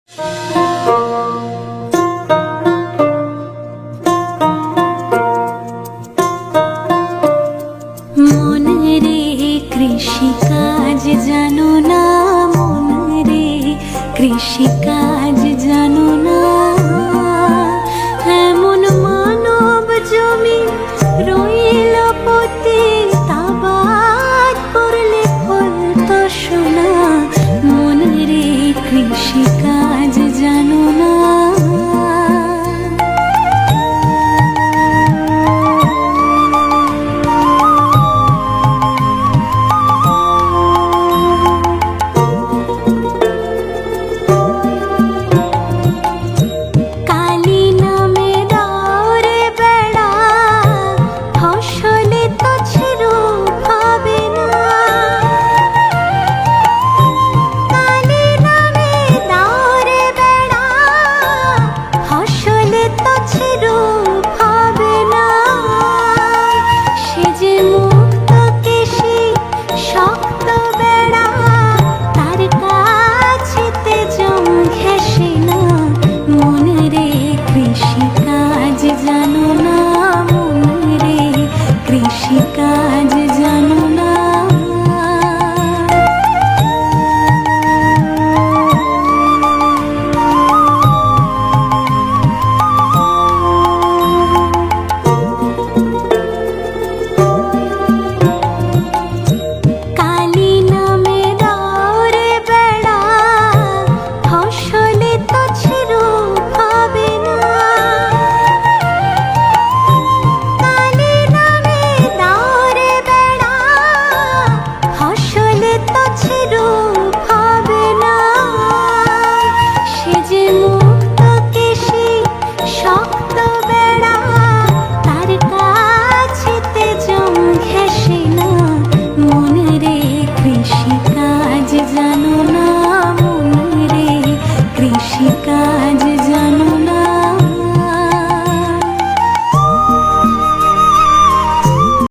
মন রে কৃষিকাজ জানো না, মন রে কৃষিকাজ জানো না, এমন মানব জমি রইল পতি, তাবাদ করলে ফলত সোনা। মন রে কৃষিকাজ জানো না।